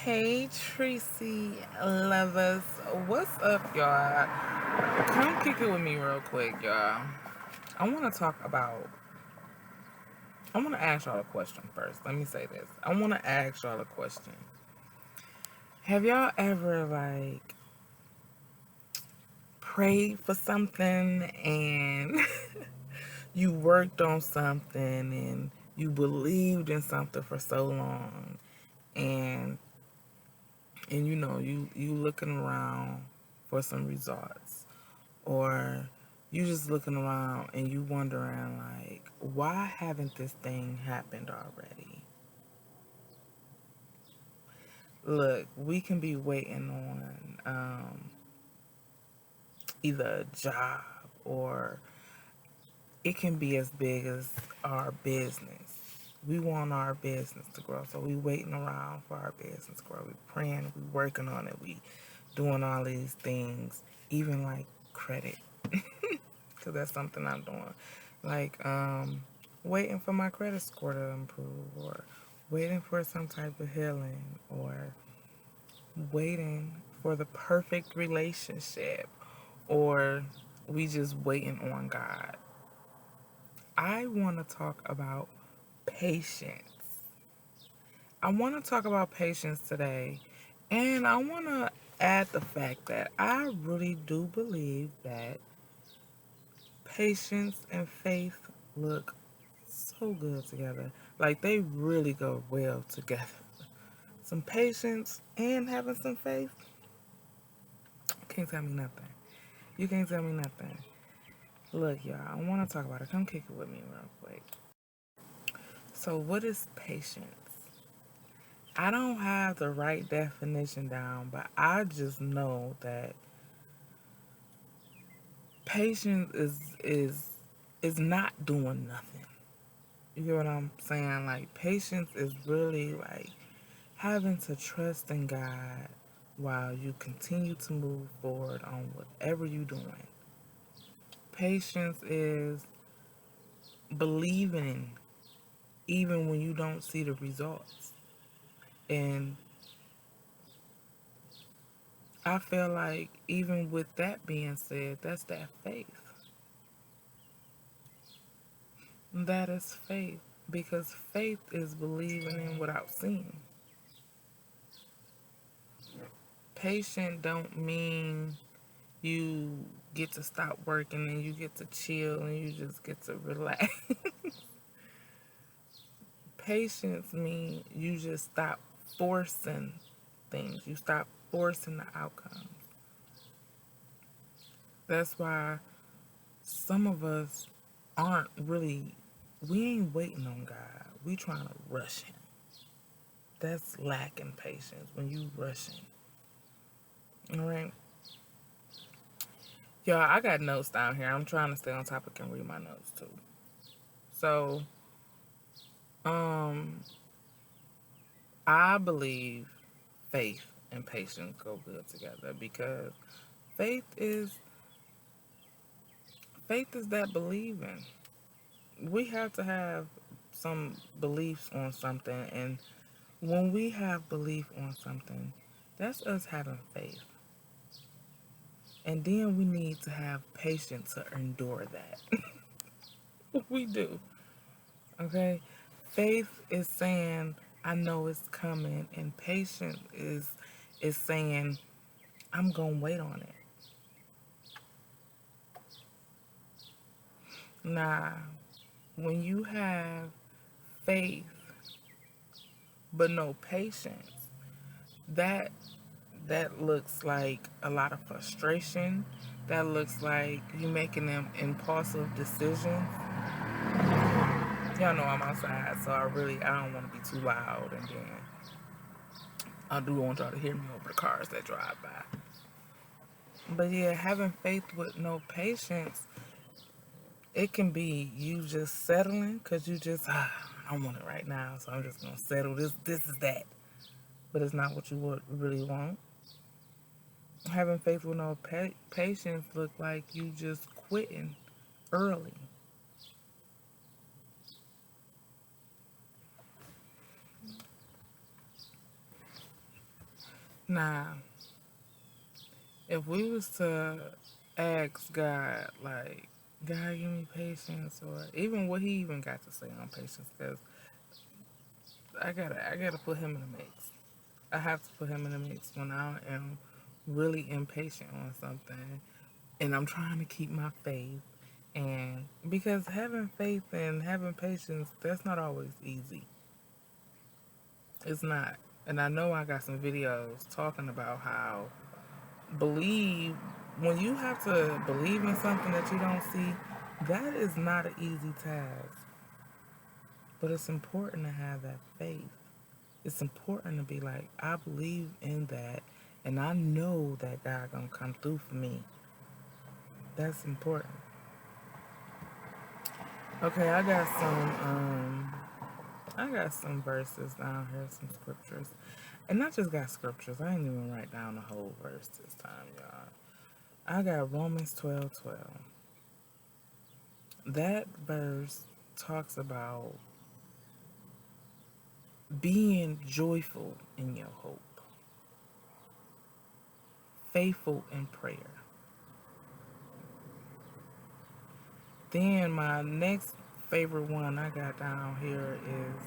Hey, Tricey lovers. What's up, y'all? Come kick it with me real quick, y'all. I want to talk about. I want to ask y'all a question first. Let me say this. I want to ask y'all a question. Have y'all ever, prayed for something and you worked on something and you believed in something for so long and you looking around for some results, or you just looking around and you wondering like, why haven't this thing happened already? Look, we can be waiting on either a job, or it can be as big as our business. We want our business to grow, so we waiting around for our business to grow. We praying, we working on it, we doing all these things, even like credit, because that's something I'm doing. Like waiting for my credit score to improve, or waiting for some type of healing, or waiting for the perfect relationship, or we just waiting on God. I want to talk about patience. I want to talk about patience today, and I want to add the fact that I really do believe that patience and faith look so good together. Like they really go well together. Some patience and having some faith. You can't tell me nothing. You can't tell me nothing. Look, y'all, I want to talk about it. Come kick it with me real quick. So, what is patience? I don't have the right definition down, but I just know that patience is not doing nothing. You get what I'm saying? Like patience is really like having to trust in God while you continue to move forward on whatever you're doing. Patience is believing even when you don't see the results. And I feel like even with that being said, that's that faith. That is faith, because faith is believing in without seeing. Patient don't mean you get to stop working and you get to chill and you just get to relax. Patience means you just stop forcing things. You stop forcing the outcome. That's why some of us aren't really, we ain't waiting on God. We trying to rush him. That's lacking patience when you rushing. All right. Y'all, I got notes down here. I'm trying to stay on topic and read my notes too. So, um, I believe faith and patience go good together, because faith is faith is that believing. We have to have some beliefs on something, and when we have belief on something, that's us having faith. And then we need to have patience to endure that. We do. Okay? Faith is saying, I know it's coming, and patience is saying, I'm gonna wait on it. Nah, when you have faith but no patience, that that looks like a lot of frustration. That looks like you making them impulsive decisions. Y'all know I'm outside, so I don't want to be too loud, and then I do want y'all to hear me over the cars that drive by. But yeah, having faith with no patience, it can be you just settling because you just, I want it right now, so I'm just gonna settle this. This is that, but it's not what you would really want. Having faith with no patience look like you just quitting early. Now, if we was to ask God, like, God, give me patience, or even what He even got to say on patience, because I gotta put Him in the mix. I have to put Him in the mix when I am really impatient on something, and I'm trying to keep my faith. And because having faith and having patience, that's not always easy. It's not. And I know I got some videos talking about how believe when you have to believe in something that you don't see, that is not an easy task. But it's important to have that faith. It's important to be like, I believe in that, and I know that God gonna come through for me. That's important. Okay, I got some verses down here, some scriptures. And I just got scriptures. I ain't even write down the whole verse this time, y'all. I got Romans 12:12. That verse talks about being joyful in your hope, faithful in prayer. Then my next favorite one I got down here is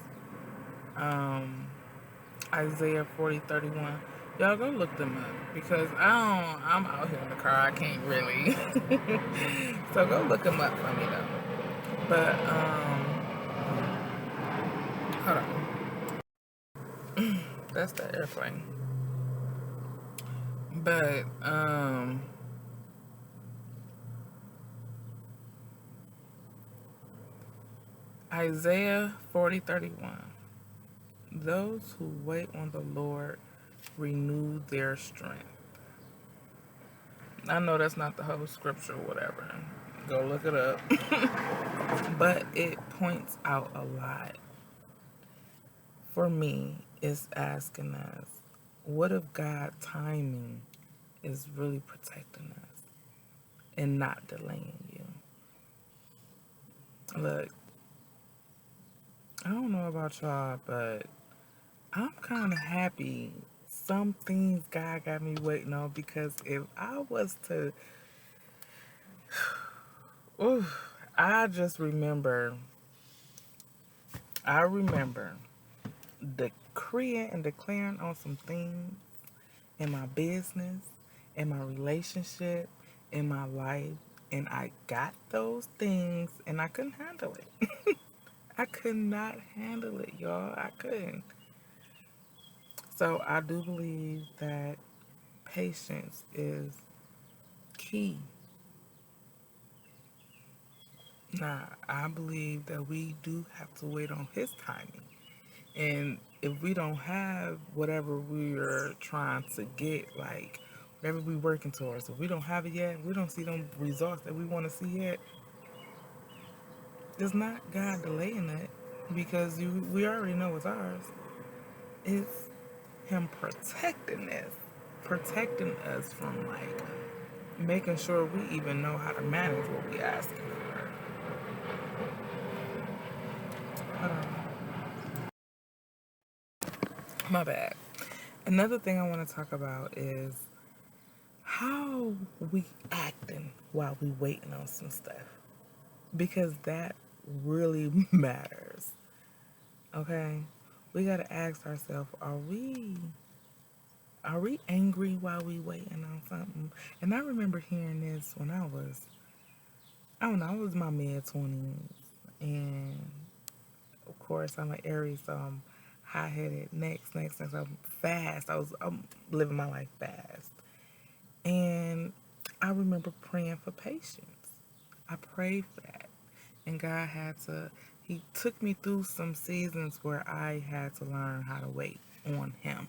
Isaiah 40:31. Y'all go look them up because I'm out here in the car. I can't really. So go look them up for me though. But hold on. That's the airplane. But Isaiah 40:31. Those who wait on the Lord renew their strength. I know that's not the whole scripture or whatever. Go look it up. But it points out a lot. For me, it's asking us, what if God's timing is really protecting us and not delaying you? Look, I don't know about y'all, but I'm kind of happy some things God got me waiting on, because if I was to, ooh, I just remember, I remember decreeing and declaring on some things in my business, in my relationship, in my life, and I got those things and I couldn't handle it. I could not handle it, y'all. I couldn't. So I do believe that patience is key. Now, I believe that we do have to wait on His timing. And if we don't have whatever we're trying to get, like whatever we're working towards, if we don't have it yet, we don't see them results that we want to see yet, it's not God delaying it, because we already know it's ours. It's Him protecting us from like making sure we even know how to manage what we asking for. Hold on. My bad. Another thing I want to talk about is how we acting while we waiting on some stuff, because that really matters. Okay, we gotta ask ourselves: are we angry while we waiting on something? And I remember hearing this when I don't know, I was my mid-20s, and of course I'm an Aries, so I'm high-headed. Next, I'm fast. I'm living my life fast. And I remember praying for patience. I prayed for that. And He took me through some seasons where I had to learn how to wait on Him.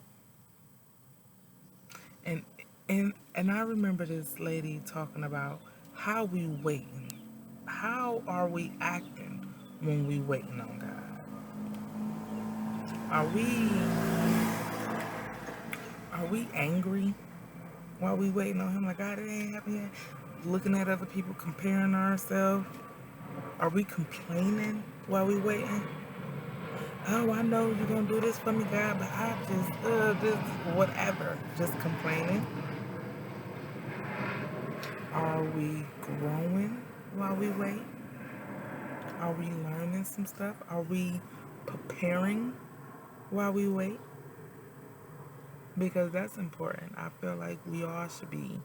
And and I remember this lady talking about how we waiting. How are we acting when we waiting on God? Are we angry while we waiting on Him? Like, God, it ain't happening yet. Looking at other people, comparing ourselves. Are we complaining while we waiting? Oh, I know you're gonna do this for me, God, but I just whatever, just complaining. Are we growing while we wait? Are we learning some stuff? Are we preparing while we wait? Because that's important. I feel like we all should be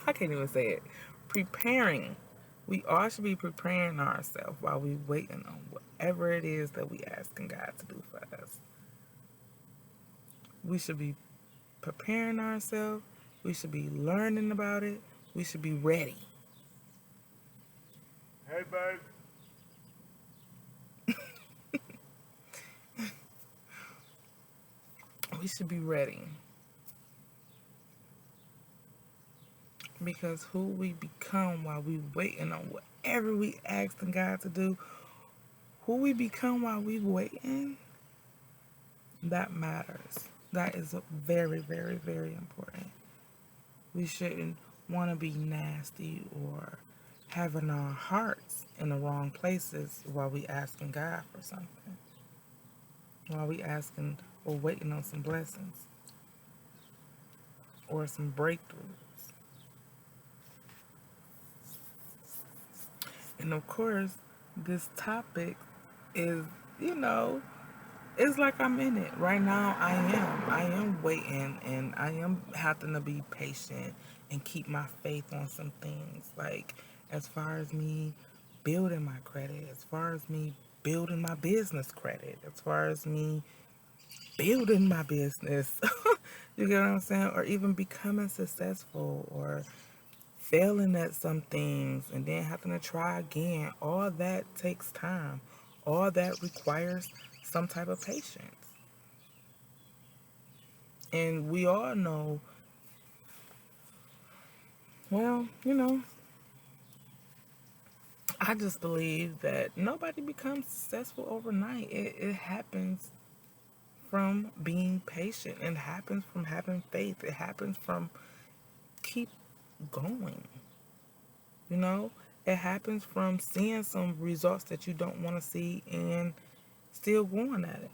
I can't even say it. Preparing. We all should be preparing ourselves while we waiting on whatever it is that we asking God to do for us. We should be preparing ourselves. We should be learning about it. We should be ready. Hey, babe. We should be ready. Because who we become while we waiting on whatever we asking God to do, who we become while we waiting, that matters. That is very, very, very important. We shouldn't want to be nasty or having our hearts in the wrong places while we asking God for something. While we asking or waiting on some blessings or some breakthroughs. And of course, this topic is, you know, it's like I'm in it right now. I am waiting, and I am having to be patient and keep my faith on some things. Like as far as me building my credit, as far as me building my business credit, as far as me building my business. You get what I'm saying? Or even becoming successful or failing at some things and then having to try again. All that takes time. All that requires some type of patience. And we all know, well, I just believe that nobody becomes successful overnight. It happens from being patient. It happens from having faith. It happens from keep going. You know, it happens from seeing some results that you don't want to see and still going at it.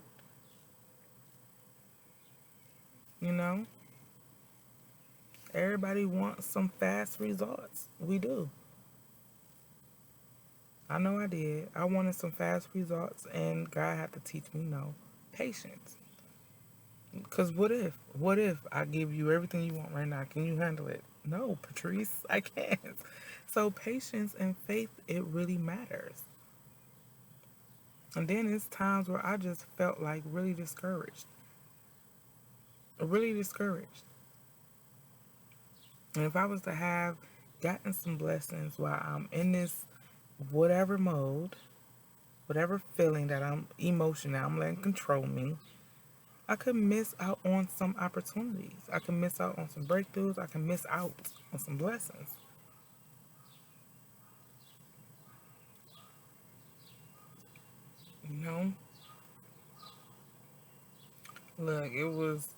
You know, everybody wants some fast results. We do. I know I did. I wanted some fast results, and God had to teach me no patience. Because what if I give you everything you want right now? Can you handle it? No, Patrice, I can't. So patience and faith, it really matters. And then it's times where I just felt like really discouraged. And if I was to have gotten some blessings while I'm in this whatever mode, whatever feeling that I'm emotion that I'm letting control me, I could miss out on some opportunities. I could miss out on some breakthroughs. I can miss out on some blessings. You know, look, it was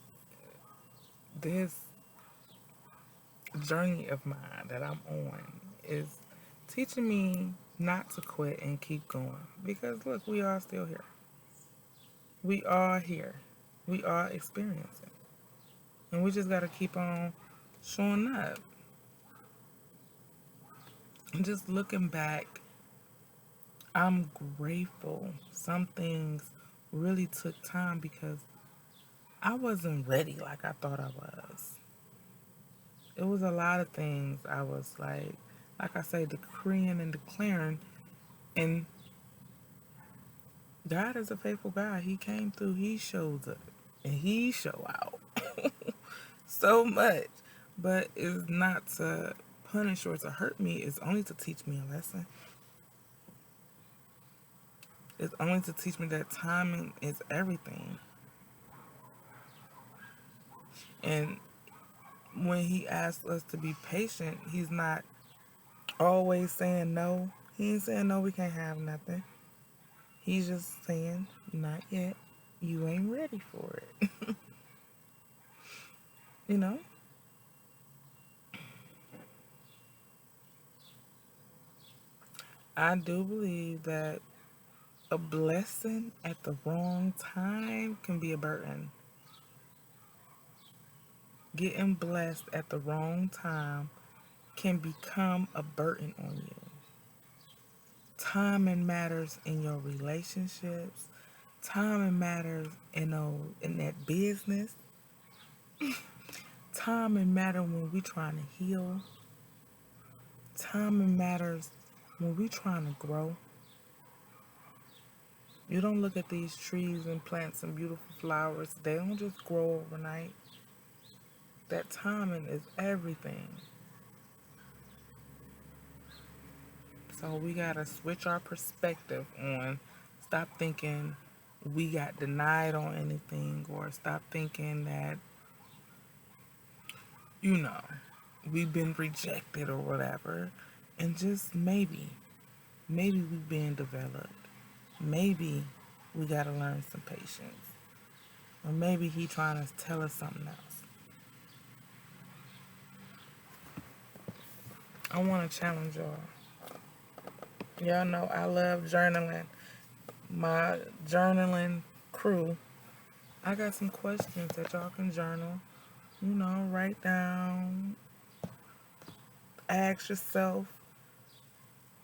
this journey of mine that I'm on is teaching me not to quit and keep going. Because look, we are still here. We are here. We are experiencing. And we just got to keep on showing up. And just looking back, I'm grateful. Some things really took time because I wasn't ready like I thought I was. It was a lot of things I was like I say, decreeing and declaring. And God is a faithful God. He came through, He shows up, and He show out so much. But it's not to punish or to hurt me, it's only to teach me a lesson. It's only to teach me that timing is everything. And when He asks us to be patient, He's not always saying no. He ain't saying no, we can't have nothing. He's just saying, not yet. You ain't ready for it. You know? I do believe that A blessing at the wrong time can be a burden. Getting blessed at the wrong time can become a burden on you. Timing matters in your relationships. Timing matters in that business. Timing matters when we trying to heal. Timing matters when we trying to grow. You don't look at these trees and plant some beautiful flowers. They don't just grow overnight. That timing is everything. So we gotta switch our perspective on stop thinking we got denied on anything, or stop thinking that, you know, we've been rejected or whatever. And just maybe we've been developed. Maybe we gotta learn some patience. Or maybe he trying to tell us something else. I wanna challenge y'all. Y'all know I love journaling. My journaling crew, I got some questions that y'all can journal. You know, write down, ask yourself.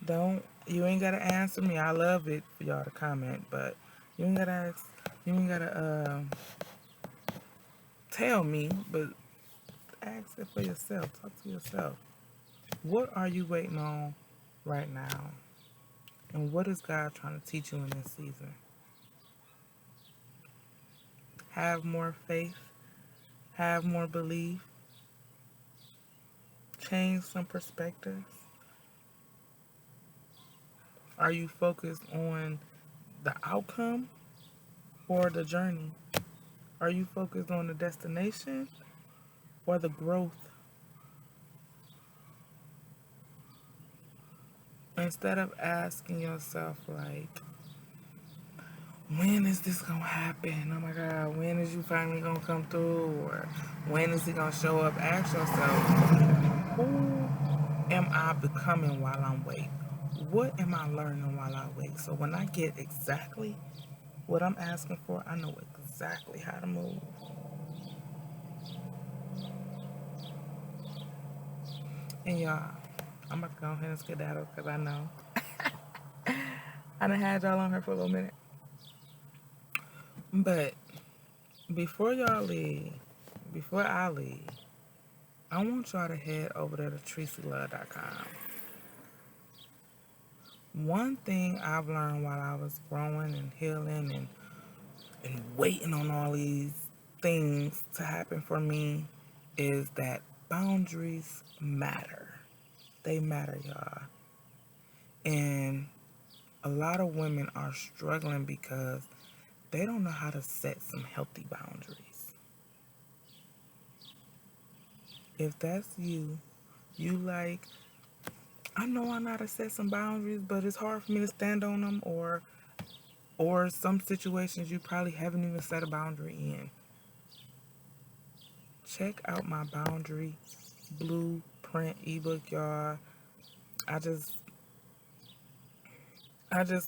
You ain't gotta answer me. I love it for y'all to comment, but you ain't gotta ask, you ain't gotta tell me, but ask it for yourself. Talk to yourself. What are you waiting on right now? And what is God trying to teach you in this season? Have more faith, have more belief, change some perspectives. Are you focused on the outcome or the journey? Are you focused on the destination or the growth? Instead of asking yourself, like, when is this gonna happen? Oh my God, when is you finally gonna come through? Or when is it gonna show up? Ask yourself, who am I becoming while I'm waiting? What am I learning while I wait? So when I get exactly what I'm asking for, I know exactly how to move. And y'all, I'm about to go ahead and skedaddle because I know I done had y'all on here for a little minute. But before y'all leave, before I leave, I want y'all to head over to TriceyLove.com. One thing I've learned while I was growing and healing and waiting on all these things to happen for me is that boundaries matter. They matter, y'all. And a lot of women are struggling because they don't know how to set some healthy boundaries. If that's you, you like, I know I know how to set some boundaries, but it's hard for me to stand on them, or some situations you probably haven't even set a boundary in. Check out my boundary blueprint ebook, y'all. I just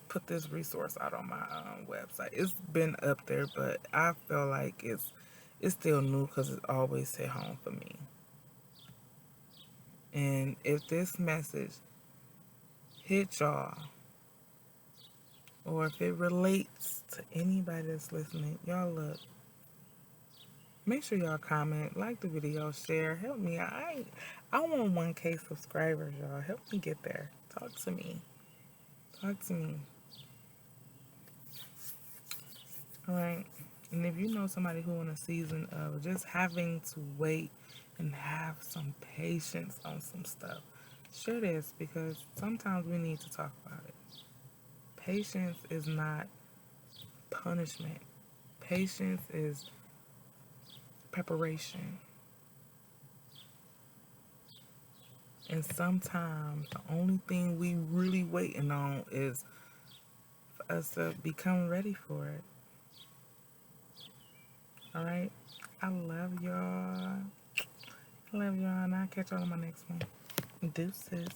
put this resource out on my website. It's been up there, but I feel like it's still new because it always hit home for me. And if this message hit y'all, or if it relates to anybody that's listening, y'all look. Make sure y'all comment, like the video, share. Help me. I want 1K subscribers, y'all. Help me get there. Talk to me. Talk to me. All right. And if you know somebody who in a season of just having to wait and have some patience on some stuff, share this, because sometimes we need to talk about it. Patience is not punishment. Patience is preparation. And sometimes the only thing we really waiting on is for us to become ready for it. All right? I love y'all. I love y'all, and I'll catch y'all on my next one. Deuces.